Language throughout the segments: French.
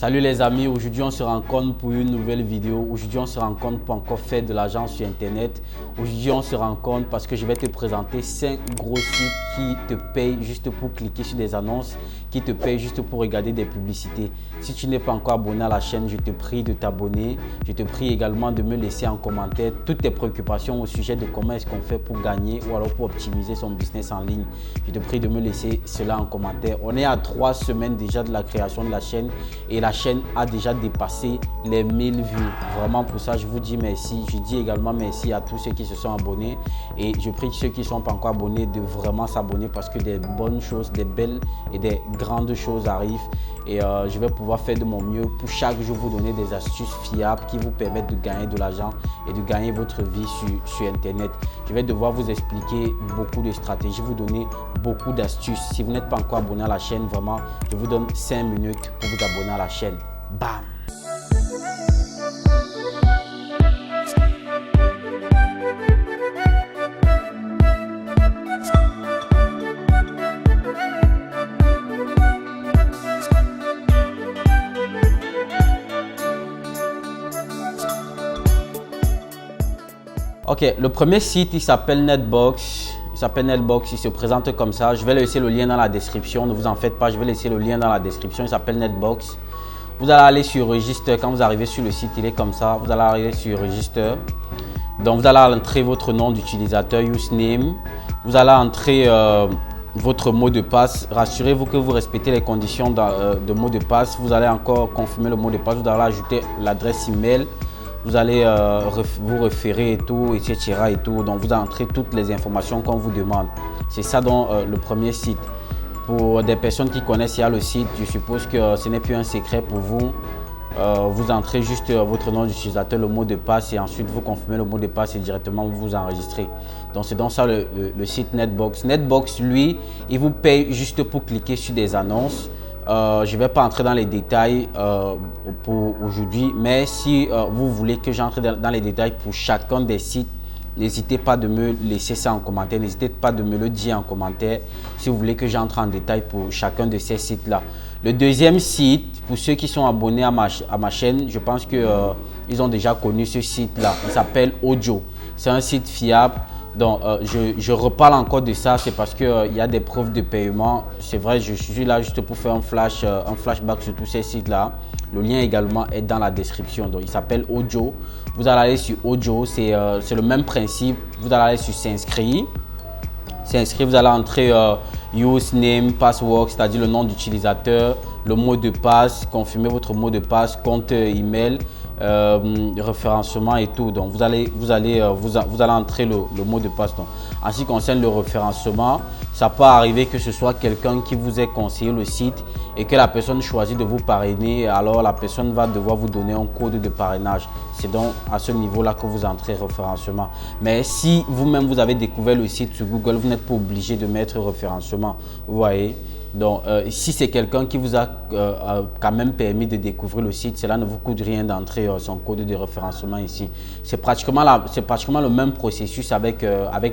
Salut les amis, aujourd'hui on se rencontre pour une nouvelle vidéo. Aujourd'hui on se rencontre pour encore faire de l'argent sur internet. Aujourd'hui on se rencontre parce que je vais te présenter 5 gros sites qui te payent juste pour cliquer sur des annonces, qui te payent juste pour regarder des publicités. Si tu n'es pas encore abonné à la chaîne, je te prie de t'abonner. Je te prie également de me laisser en commentaire toutes tes préoccupations au sujet de comment est-ce qu'on fait pour gagner ou alors pour optimiser son business en ligne. Je te prie de me laisser cela en commentaire. On est à 3 semaines déjà de la création de la chaîne et la chaîne a déjà dépassé les 1000 vues. Vraiment pour ça, je vous dis merci. Je dis également merci à tous ceux qui se sont abonnés et je prie ceux qui ne sont pas encore abonnés de vraiment s'abonner parce que des bonnes choses, des belles et des grandes choses arrivent et je vais pouvoir faire de mon mieux pour chaque jour vous donner des astuces fiables qui vous permettent de gagner de l'argent et de gagner votre vie sur internet. Je vais devoir vous expliquer beaucoup de stratégies, vous donner beaucoup d'astuces. Si vous n'êtes pas encore abonné à la chaîne, vraiment, je vous donne 5 minutes pour vous abonner à la chaîne. Bam! Ok, le premier site, il s'appelle Netbox. Il se présente comme ça. Je vais laisser le lien dans la description. Ne vous en faites pas, je vais laisser le lien dans la description. Il s'appelle Netbox. Vous allez aller sur Register. Quand vous arrivez sur le site, il est comme ça. Vous allez arriver sur Register. Donc, vous allez entrer votre nom d'utilisateur, username. Vous allez entrer votre mot de passe. Rassurez-vous que vous respectez les conditions de mot de passe. Vous allez encore confirmer le mot de passe. Vous allez ajouter l'adresse email. Vous allez vous référer et tout, etc. et tout. Donc, vous entrez toutes les informations qu'on vous demande. C'est ça dans le premier site. Pour des personnes qui connaissent le site, je suppose que ce n'est plus un secret pour vous. Vous entrez juste votre nom d'utilisateur, le mot de passe et ensuite vous confirmez le mot de passe et directement vous vous enregistrez. Donc, c'est dans ça le site Netbox. Netbox, lui, il vous paye juste pour cliquer sur des annonces. Je ne vais pas entrer dans les détails pour aujourd'hui, mais si vous voulez que j'entre dans les détails pour chacun des sites, n'hésitez pas de me laisser ça en commentaire, n'hésitez pas de me le dire en commentaire si vous voulez que j'entre en détail pour chacun de ces sites-là. Le deuxième site, pour ceux qui sont abonnés à ma chaîne, je pense qu'ils ont déjà connu ce site-là. Il s'appelle Ojo. C'est un site fiable. Donc, je reparle encore de ça, c'est parce qu'il y a des preuves de paiement. C'est vrai, je suis là juste pour faire un flashback sur tous ces sites-là. Le lien également est dans la description. Donc, il s'appelle Ojo. Vous allez aller sur Ojo, c'est le même principe. Vous allez aller sur s'inscrire. S'inscrire, vous allez entrer username, password, c'est-à-dire le nom d'utilisateur, le mot de passe, confirmer votre mot de passe, compte email. Référencement et tout. Donc vous allez entrer le mot de passe. Donc, en ce qui concerne le référencement, ça peut arriver que ce soit quelqu'un qui vous ait conseillé le site et que la personne choisit de vous parrainer. Alors la personne va devoir vous donner un code de parrainage. C'est donc à ce niveau-là que vous entrez référencement. Mais si vous-même vous avez découvert le site sur Google, vous n'êtes pas obligé de mettre référencement. Vous voyez. Donc, si c'est quelqu'un qui vous a quand même permis de découvrir le site, cela ne vous coûte rien d'entrer son code de référencement ici. C'est pratiquement le même processus avec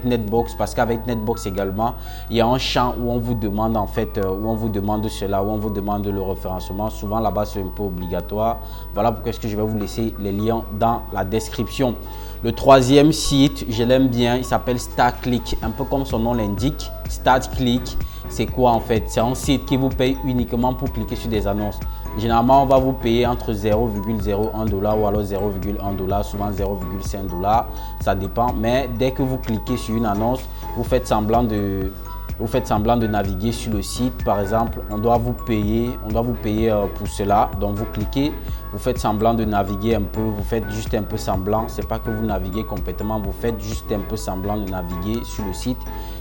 Netbox, parce qu'avec Netbox également, il y a un champ où on vous demande en fait, où on vous demande cela, où on vous demande le référencement. Souvent là-bas, c'est un peu obligatoire. Voilà pourquoi je vais vous laisser les liens dans la description. Le troisième site, je l'aime bien, il s'appelle StartClick, un peu comme son nom l'indique. StartClick, c'est quoi en fait? C'est un site qui vous paye uniquement pour cliquer sur des annonces. Généralement, on va vous payer entre 0,01 $ ou alors 0,1 $, souvent 0,5 $. Ça dépend, mais dès que vous cliquez sur une annonce, vous faites semblant de naviguer sur le site. Par exemple, on doit vous payer pour cela. Donc, vous cliquez, vous faites semblant de naviguer un peu, vous faites juste un peu semblant. C'est pas que vous naviguez complètement, vous faites juste un peu semblant de naviguer sur le site.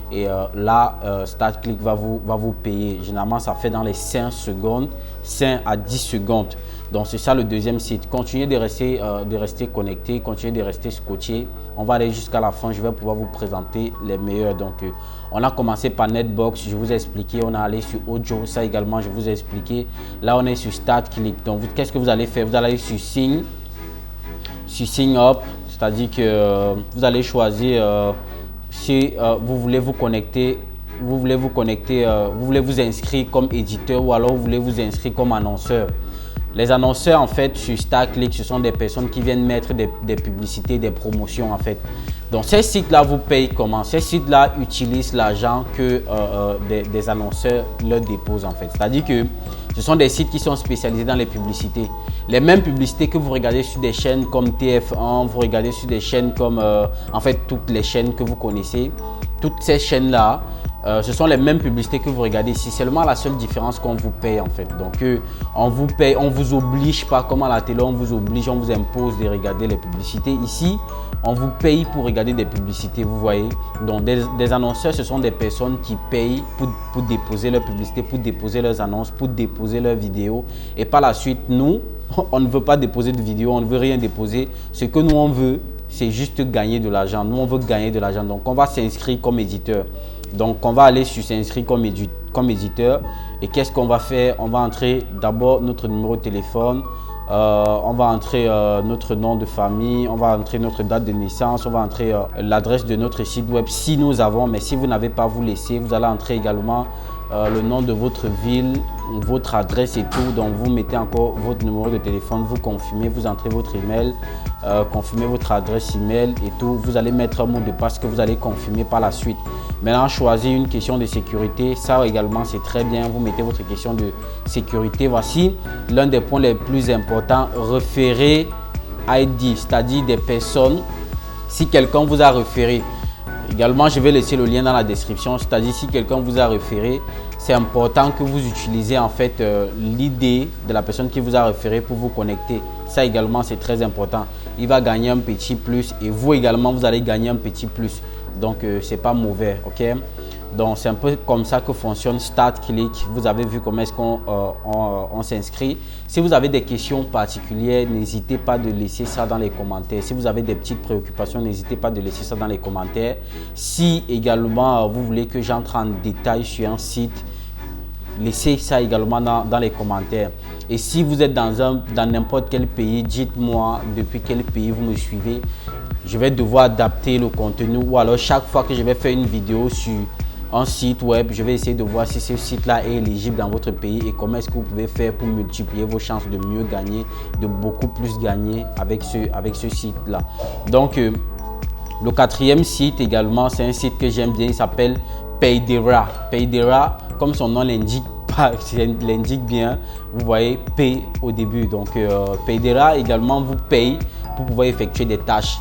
Et là, StartClick va vous payer. Généralement, ça fait dans les 5 secondes, 5 à 10 secondes. Donc, c'est ça le deuxième site. Continuez de rester connecté, continuez de rester scotché. On va aller jusqu'à la fin. Je vais pouvoir vous présenter les meilleurs. Donc, on a commencé par Netbox. Je vous ai expliqué. On a allé sur Ojo. Ça également, je vous ai expliqué. Là, on est sur StartClick. Donc, qu'est-ce que vous allez faire? Vous allez aller sur Sign Up. C'est-à-dire que vous allez choisir si vous voulez vous connecter, vous voulez vous inscrire comme éditeur ou alors vous voulez vous inscrire comme annonceur. Les annonceurs en fait sur StarClick, ce sont des personnes qui viennent mettre des publicités, des promotions en fait. Donc ces sites-là vous payent comment? Ces sites-là utilisent l'argent que des annonceurs leur déposent en fait. C'est-à-dire que ce sont des sites qui sont spécialisés dans les publicités. Les mêmes publicités que vous regardez sur des chaînes comme TF1, vous regardez sur des chaînes comme en fait toutes les chaînes que vous connaissez. Toutes ces chaînes-là, ce sont les mêmes publicités que vous regardez ici. C'est seulement la seule différence qu'on vous paye en fait. Donc on vous paye, on vous oblige pas comme à la télé, on vous oblige, on vous impose de regarder les publicités. Ici, on vous paye pour regarder des publicités, vous voyez. Donc des annonceurs, ce sont des personnes qui payent pour déposer leurs publicités, pour déposer leurs annonces, pour déposer leurs vidéos. Et par la suite, nous, on ne veut pas déposer de vidéos, on ne veut rien déposer. Ce que nous, on veut, c'est juste gagner de l'argent. Nous, on veut gagner de l'argent. Donc, on va s'inscrire comme éditeur. Donc, on va aller sur s'inscrire comme éditeur. Et qu'est-ce qu'on va faire? On va entrer d'abord notre numéro de téléphone. On va entrer notre nom de famille. On va entrer notre date de naissance. On va entrer l'adresse de notre site web si nous avons. Mais si vous n'avez pas, vous laissez. Vous allez entrer également le nom de votre ville, votre adresse et tout. Donc, vous mettez encore votre numéro de téléphone. Vous confirmez. Vous entrez votre email. Confirmez votre adresse email et tout. Vous allez mettre un mot de passe que vous allez confirmer par la suite. Maintenant, choisir une question de sécurité. Ça également, c'est très bien. Vous mettez votre question de sécurité. Voici l'un des points les plus importants. Référé ID, c'est-à-dire des personnes. Si quelqu'un vous a référé, également, je vais laisser le lien dans la description. C'est-à-dire, si quelqu'un vous a référé, c'est important que vous utilisez en fait l'idée de la personne qui vous a référé pour vous connecter. Ça également, c'est très important. Il va gagner un petit plus et vous également, vous allez gagner un petit plus. Donc, c'est pas mauvais, ok? Donc, c'est un peu comme ça que fonctionne StarClick. Vous avez vu comment est-ce qu'on on s'inscrit. Si vous avez des questions particulières, n'hésitez pas de laisser ça dans les commentaires. Si vous avez des petites préoccupations, n'hésitez pas de laisser ça dans les commentaires. Si également, vous voulez que j'entre en détail sur un site, laissez ça également dans les commentaires. Et si vous êtes dans n'importe quel pays, dites-moi depuis quel pays vous me suivez. Je vais devoir adapter le contenu ou alors chaque fois que je vais faire une vidéo sur un site web, je vais essayer de voir si ce site-là est éligible dans votre pays et comment est-ce que vous pouvez faire pour multiplier vos chances de mieux gagner, de beaucoup plus gagner avec ce site-là. Donc, le quatrième site également, c'est un site que j'aime bien, il s'appelle Paydera. Paydera, comme son nom l'indique bien, vous voyez P au début. Donc, Paydera également vous paye pour pouvoir effectuer des tâches.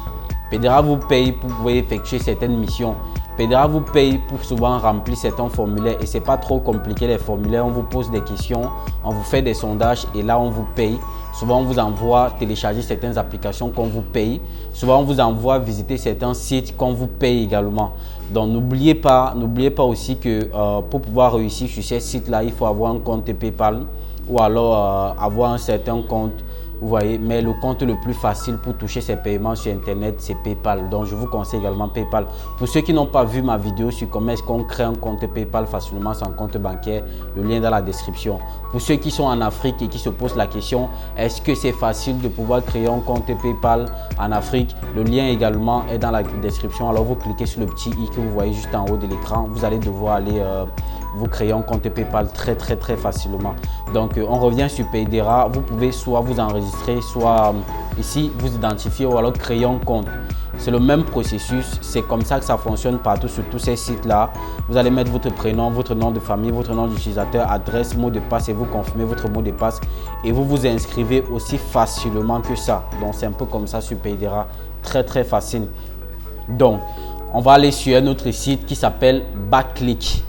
Paydera vous paye pour pouvoir effectuer certaines missions. Paydera vous paye pour souvent remplir certains formulaires et c'est pas trop compliqué les formulaires. On vous pose des questions, on vous fait des sondages et là on vous paye. Souvent on vous envoie télécharger certaines applications qu'on vous paye. Souvent on vous envoie visiter certains sites qu'on vous paye également. Donc n'oubliez pas aussi que pour pouvoir réussir sur ces sites-là, il faut avoir un compte PayPal ou alors avoir un certain compte. Vous voyez, mais le compte le plus facile pour toucher ces paiements sur Internet, c'est PayPal. Donc, je vous conseille également PayPal. Pour ceux qui n'ont pas vu ma vidéo sur comment est-ce qu'on crée un compte PayPal facilement sans compte bancaire, le lien dans la description. Pour ceux qui sont en Afrique et qui se posent la question, est-ce que c'est facile de pouvoir créer un compte PayPal en Afrique? Le lien également est dans la description. Alors, vous cliquez sur le petit i que vous voyez juste en haut de l'écran. Vous allez devoir aller vous créer un compte PayPal très facilement. Donc, on revient sur Paydera. Vous pouvez soit vous enregistrer, soit ici vous identifier ou alors créer un compte. C'est le même processus. C'est comme ça que ça fonctionne partout sur tous ces sites-là. Vous allez mettre votre prénom, votre nom de famille, votre nom d'utilisateur, adresse, mot de passe et vous confirmez votre mot de passe et vous vous inscrivez aussi facilement que ça. Donc, c'est un peu comme ça sur Paydera. Très facile. Donc, on va aller sur un autre site qui s'appelle Backclick.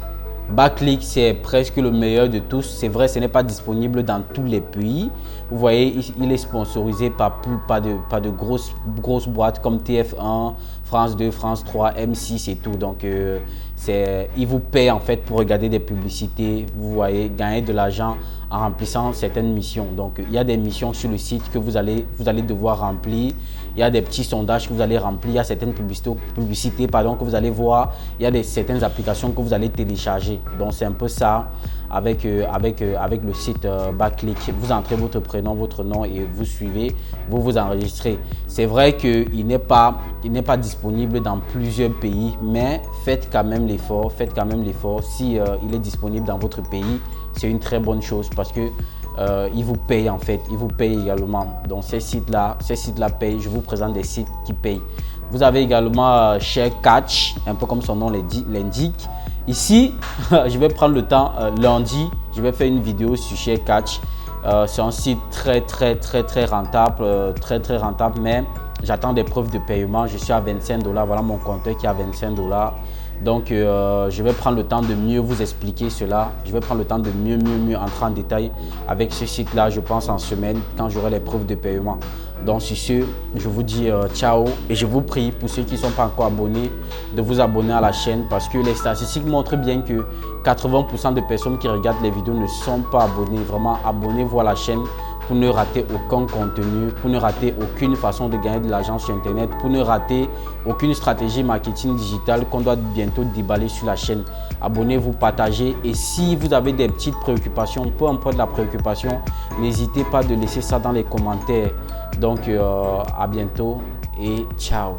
Backclick, c'est presque le meilleur de tous. C'est vrai, ce n'est pas disponible dans tous les pays. Vous voyez, il est sponsorisé par de grosses boîtes comme TF1, France 2, France 3, M6 et tout. Donc, il vous paye en fait pour regarder des publicités. Vous voyez, gagner de l'argent en remplissant certaines missions. Donc, il y a des missions sur le site que vous allez devoir remplir. Il y a des petits sondages que vous allez remplir. Il y a certaines publicités que vous allez voir. Il y a certaines applications que vous allez télécharger. Donc, c'est un peu ça avec le site Backclick. Vous entrez votre prénom, votre nom et vous suivez, vous vous enregistrez. C'est vrai qu'il n'est pas disponible dans plusieurs pays, mais faites quand même l'effort. Si il est disponible dans votre pays, c'est une très bonne chose parce que ils vous payent en fait, ils vous payent également. Donc ces sites-là payent. Je vous présente des sites qui payent. Vous avez également ShareCatch, un peu comme son nom l'indique. Ici, je vais prendre le temps, lundi, je vais faire une vidéo sur ShareCatch. C'est un site très rentable, très rentable, mais j'attends des preuves de paiement. Je suis à 25 $. Voilà mon compteur qui est à 25 $. Donc, je vais prendre le temps de mieux vous expliquer cela. Je vais prendre le temps de mieux entrer en détail avec ce site-là, je pense en semaine, quand j'aurai les preuves de paiement. Donc, sur ce, je vous dis ciao et je vous prie, pour ceux qui ne sont pas encore abonnés, de vous abonner à la chaîne parce que les statistiques montrent bien que 80% de personnes qui regardent les vidéos ne sont pas abonnées. Vraiment, abonnez-vous à la chaîne pour ne rater aucun contenu, pour ne rater aucune façon de gagner de l'argent sur Internet, pour ne rater aucune stratégie marketing digital qu'on doit bientôt déballer sur la chaîne. Abonnez-vous, partagez et si vous avez des petites préoccupations, peu importe la préoccupation, n'hésitez pas de laisser ça dans les commentaires. Donc, à bientôt et ciao.